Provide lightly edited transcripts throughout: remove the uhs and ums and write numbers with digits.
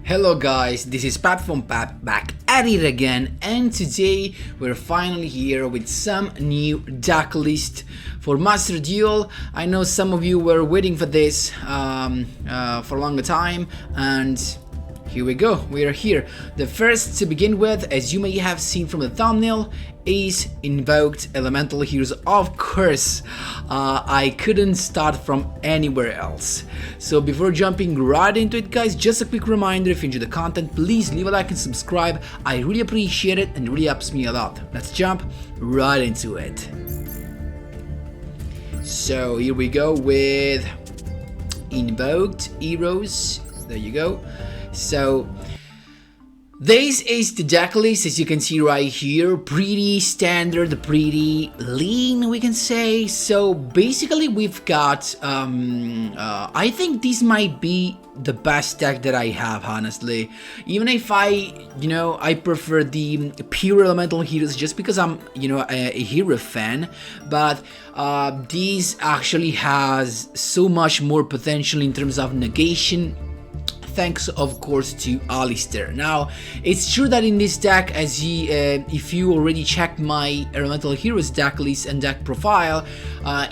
Hello guys, this is Pat from Pat back at it again, and today we're finally here with some new deck list for Master Duel. I know some of you were waiting for this for a longer time, and here we go, we are here. The first to begin with, as you may have seen from the thumbnail, is Invoked Elemental Heroes. Of course, I couldn't start from anywhere else. So before jumping right into it, guys, just a quick reminder, if you enjoy the content, please leave a like and subscribe. I really appreciate it and it really helps me a lot. Let's jump right into it. So here we go with Invoked Heroes. There you go. So this is the deck list, as you can see right here. Pretty standard, pretty lean, we can say. So basically we've got I think this might be the best deck that I have, honestly. Even if I prefer the pure elemental heroes just because I'm a hero fan, but this actually has so much more potential in terms of negation, thanks of course to Alistair. Now it's true that in this deck, as if you already checked my Elemental Heroes deck list and deck profile,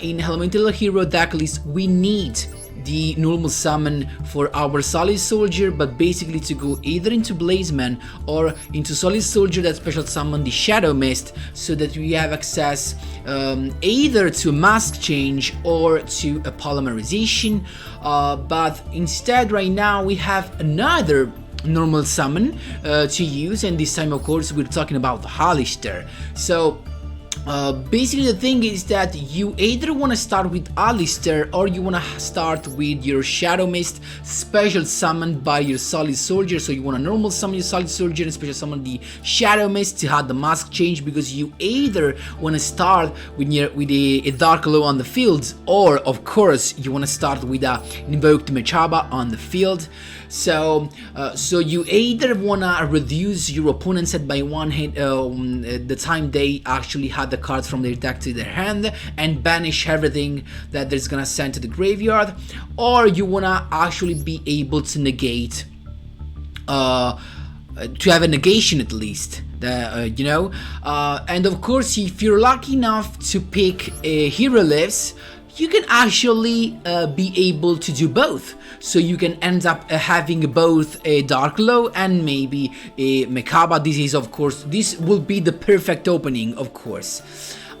in Elemental Hero deck list we need the normal summon for our Solid Soldier, but basically to go either into Blazeman or into Solid Soldier that special summon the Shadow Mist, so that we have access either to a mask change or to a polymerization, but instead right now we have another normal summon to use, and this time of course we're talking about Alistair. So basically the thing is that you either want to start with Alistair or you want to start with your Shadow Mist special summoned by your Solid Soldier. So you want to normal summon your Solid Soldier and special summon the Shadow Mist to have the mask change, because you either want to start with a Dark Glow on the field, or of course you want to start with a Invoked Mechaba on the field. So you either wanna reduce your opponent's set by one hit the time they actually had the cards from their deck to their hand and banish everything that there's gonna send to the graveyard, or you wanna actually be able to negate, to have a negation at least. And of course, if you're lucky enough to pick a Hero Lives, you can actually be able to do both. So you can end up having both a Dark Glow and maybe a Mechaba. This will be the perfect opening, of course.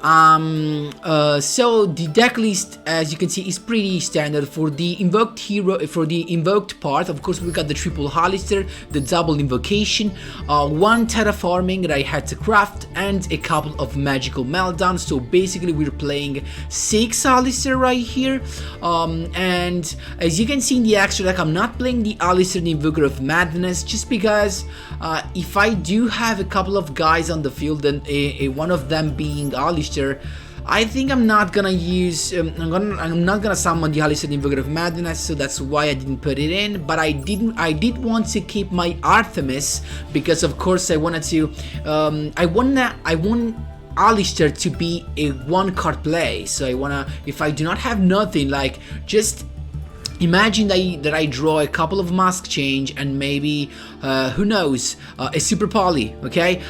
So the deck list, as you can see, is pretty standard for the invoked hero. For the invoked part, of course, we got the triple Alistair, the double invocation, one terraforming that I had to craft, and a couple of magical meltdowns. So basically we're playing 6 Alistair right here, and as you can see in the extra deck, I'm not playing the Alistair the Invoker of Madness, just because if I do have a couple of guys on the field, and one of them being Alistair, I think I'm not gonna use. I'm not gonna summon the Alistair Invoker of Madness, so that's why I didn't put it in. But I did want to keep my Artemis, because of course I wanted to. I want Alistair to be a one-card play. So I wanna. If I do not have nothing, like just imagine that I draw a couple of mask change and maybe, who knows, a super poly, okay?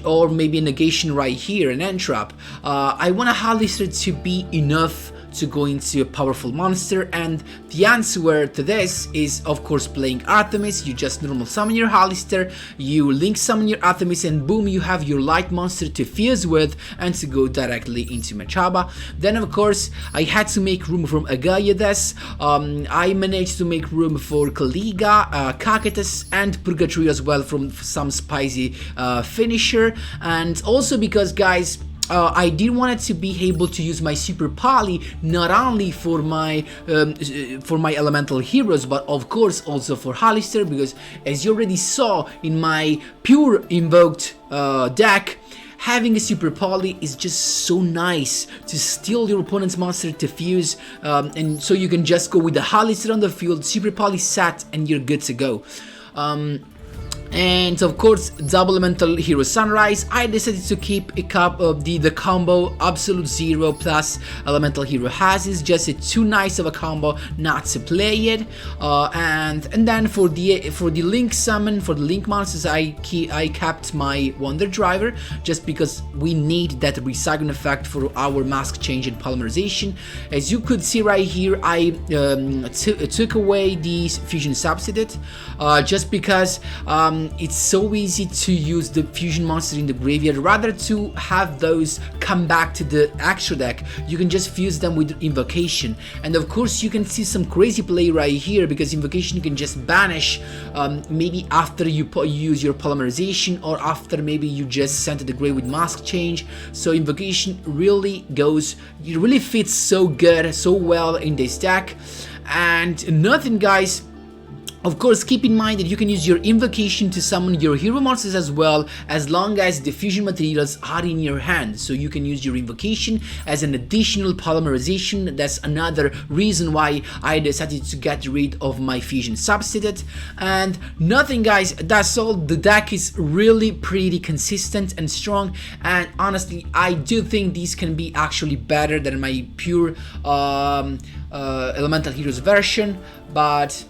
Or maybe a negation right here, an entrap. I want a Alistair to be enough to go into a powerful monster, and the answer to this is of course playing Artemis. You just normal summon your Alistair, you link summon your Artemis, and boom, you have your light monster to fuse with and to go directly into Mechaba. Then of course I had to make room from Agaiades. I managed to make room for Kaliga, Caketus, and Purgatory as well, from some spicy finisher, and also because, guys, I did want to be able to use my Super Poly not only for my elemental heroes, but of course also for Alistair, because as you already saw in my pure invoked deck, having a Super Poly is just so nice to steal your opponent's monster to fuse, and so you can just go with the Alistair on the field, Super Poly set, and you're good to go. And of course, double elemental hero sunrise. I decided to keep a cup of the combo absolute zero plus elemental hero has. Is just too nice of a combo not to play it. And then for the link summon, for the link monsters, I kept my wonder driver just because we need that recycling effect for our mask change and polymerization. As you could see right here, I took away the fusion substitute just because it's so easy to use the fusion monster in the graveyard. Rather to have those come back to the extra deck, you can just fuse them with invocation. And of course you can see some crazy play right here, because invocation you can just banish maybe after you use your polymerization, or after maybe you just sent to the grave with mask change. So invocation really fits so good, so well in this deck. And nothing, guys. Of course, keep in mind that you can use your invocation to summon your hero monsters as well, as long as the fusion materials are in your hand. So you can use your invocation as an additional polymerization. That's another reason why I decided to get rid of my fusion substitute. And nothing, guys, that's all. The deck is really pretty consistent and strong, and honestly I do think these can be actually better than my pure elemental heroes version. But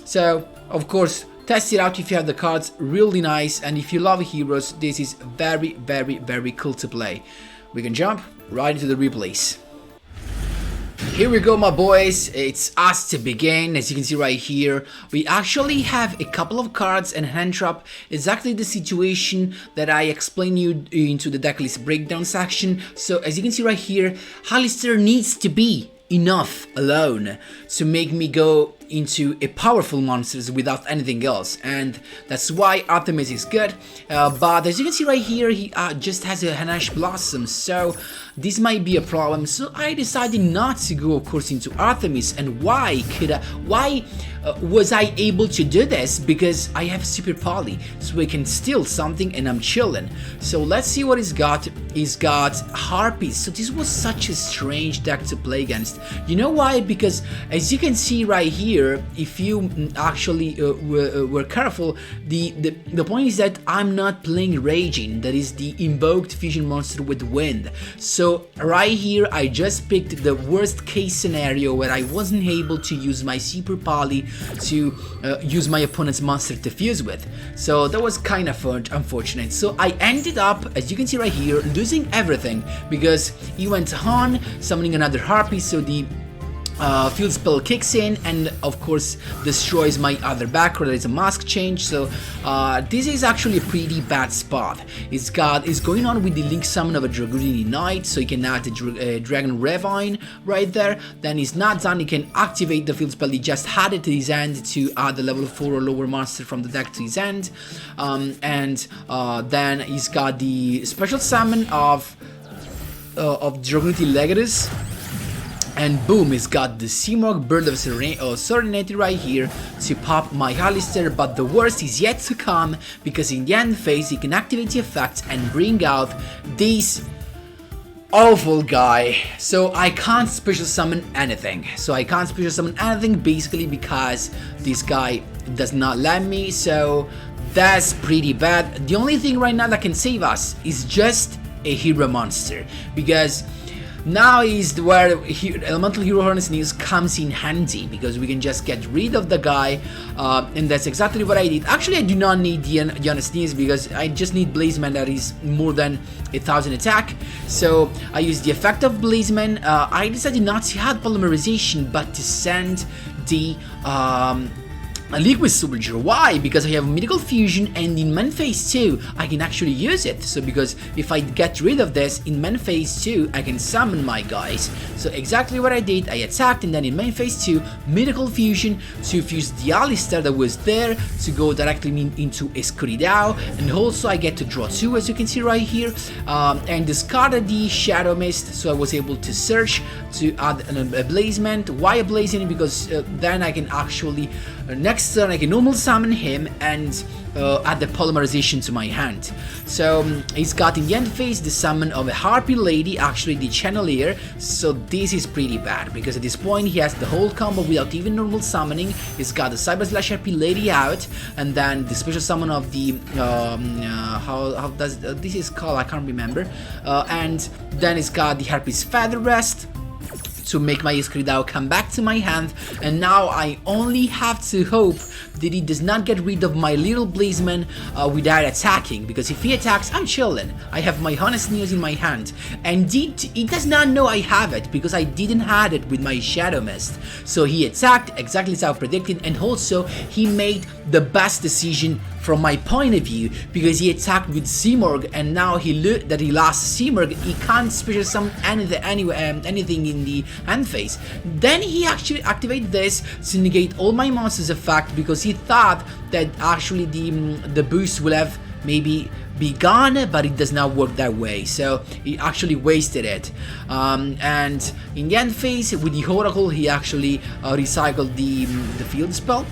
so, of course, test it out if you have the cards, really nice. And if you love heroes, this is very, very, very cool to play. We can jump right into the replays. Here we go, my boys, it's us to begin. As you can see right here, we actually have a couple of cards and hand trap, exactly the situation that I explained you into the decklist breakdown section. So as you can see right here, Alistair needs to be enough alone to make me go into a powerful monsters without anything else, and that's why Artemis is good. But as you can see right here, he just has a Hanash Blossom, so this might be a problem. So I decided not to go, of course, into Artemis. And why was I able to do this? Because I have super poly, so I can steal something and I'm chilling. So let's see what he's got. He's got Harpies. So this was such a strange deck to play against. You know why? Because as you can see right here, if you actually were careful, the point is that I'm not playing Raging, that is the invoked fusion monster with wind. So right here I just picked the worst case scenario where I wasn't able to use my super poly to use my opponent's monster to fuse with. So that was kind of unfortunate. So I ended up, as you can see right here, losing everything because he went on summoning another Harpy, so the field spell kicks in and of course destroys my other back row. There is a mask change, so this is actually a pretty bad spot. It's going on with the link summon of a Dragoonie Knight, so he can add the Dragon Ravine right there. Then he's not done, he can activate the field spell he just had it to his end to add the level 4 or lower monster from the deck to his end. Then he's got the special summon of Dragoonie NEGATES. And boom, he's got the Seamog Bird of Serenity right here to pop my Alistair, but the worst is yet to come, because in the end phase he can activate the effect and bring out this awful guy. So I can't special summon anything. Basically because this guy does not let me, so that's pretty bad. The only thing right now that can save us is just a hero monster, because now is where Elemental Hero Hornet's News comes in handy, because we can just get rid of the guy, and that's exactly what I did. Actually, I do not need the Honest News because I just need Blazeman that is more than 1000 attack. So I used the effect of Blazeman. I decided not to have polymerization, but to send the a Liquid Soldier. Why? Because I have Mythical Fusion, and in main phase 2 I can actually use it. So because if I get rid of this in main phase 2, I can summon my guys. So exactly what I did, I attacked, and then in main phase 2, Mythical Fusion to fuse the Alistair that was there to go directly into Escuridao, and also I get to draw 2, as you can see right here, and discarded the Shadow Mist, so I was able to search to add a Blazement. Why a Blazement? Because then I can actually next next turn I can normal summon him and add the polymerization to my hand. So he's got in the end phase the summon of a Harpy Lady, actually the Channelier, so this is pretty bad because at this point he has the whole combo without even normal summoning. He's got the Cyber Slash Harpy Lady out, and then the special summon of the how does this is called, I can't remember, and then he's got the Harpy's Feather Rest to make my Scriddao come back to my hand, and now I only have to hope that he does not get rid of my little Blazeman without attacking, because if he attacks, I'm chilling. I have my Honest Neos in my hand, and he does not know I have it because I didn't have it with my Shadow Mist. So he attacked exactly as I predicted, and also he made the best decision from my point of view, because he attacked with Simurgh, and now he looked that he lost Simurgh, he can't special summon anything in the end phase. Then he actually activated this to negate all my monsters' effect, because he thought that actually the boost will have maybe be gone, but it does not work that way, so he actually wasted it. And in the end phase with the Oracle, he actually recycled the field spell.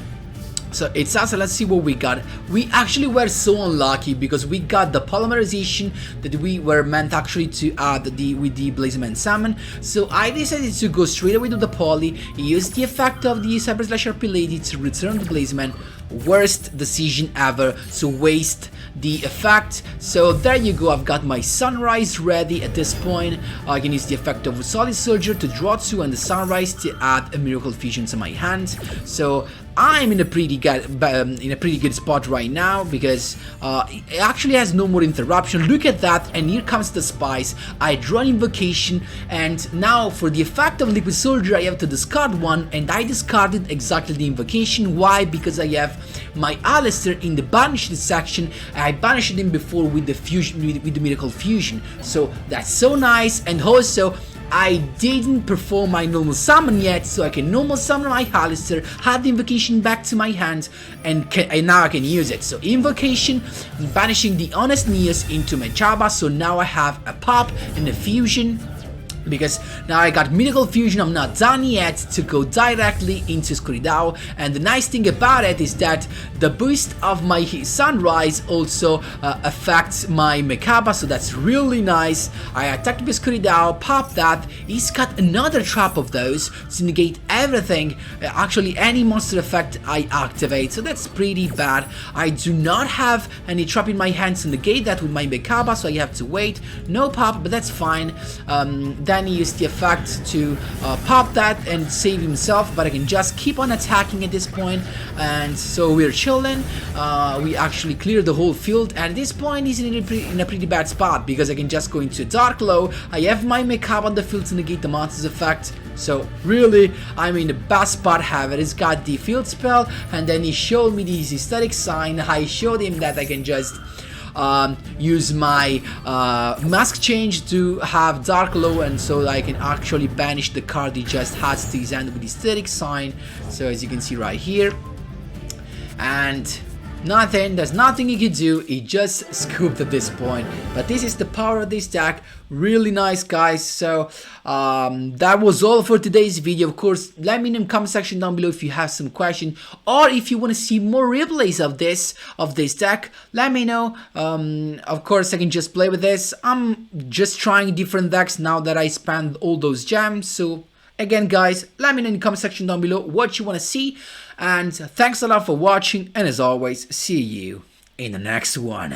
So it's us, let's see what we got. We actually were so unlucky because we got the polymerization that we were meant actually to add with the Blazeman summon. So I decided to go straight away to the poly, use the effect of the Cyber Slash Harpy Lady to return the Blazeman. Worst decision ever to waste the effect. So there you go, I've got my Sunrise ready at this point. I can use the effect of Solid Soldier to draw 2 and the Sunrise to add a Miracle Fusion to my hand. So I'm in a pretty good spot right now because it actually has no more interruption. Look at that, and here comes the Spice. I draw an Invocation, and now for the effect of Liquid Soldier I have to discard one, and I discarded exactly the Invocation. Why? Because I have my Alistair in the banished section. I banished him before with the fusion, with the Miracle Fusion, so that's so nice. And also I didn't perform my normal summon yet, so I can normal summon my Alistair, add the Invocation back to my hand, and now I can use it. So Invocation, banishing the Honest Neos into my Jabba, so now I have a pop and a fusion. Because now I got Miracle Fusion, I'm not done yet to go directly into Scriddao, and the nice thing about it is that the boost of my Sunrise also affects my Mekaba, so that's really nice. I attacked with Scriddao, pop that, he's got another trap of those to negate everything, actually any monster effect I activate, so that's pretty bad. I do not have any trap in my hand to negate that with my Mekaba, so I have to wait. No pop, but that's fine. Then he used the effect to pop that and save himself, but I can just keep on attacking at this point, and so we're chilling. We actually cleared the whole field, and at this point he's in a pretty bad spot because I can just go into Dark Low. I have my Mekab on the field to negate the monster's effect, so really I'm in the best spot ever. He's got the field spell, and then he showed me this aesthetic sign. I showed him that I can just use my mask change to have Dark Low, and so I can actually banish the card he just has to his hand with the aesthetic sign. So as you can see right here, and there's nothing he could do, he just scooped at this point. But this is the power of this deck, really nice guys. So that was all for today's video. Of course, let me know in the comment section down below if you have some question, or if you want to see more replays of this deck, let me know. Of course I can just play with this. I'm just trying different decks now that I spent all those gems. So again guys, let me know in the comment section down below what you want to see, and thanks a lot for watching, and as always, see you in the next one.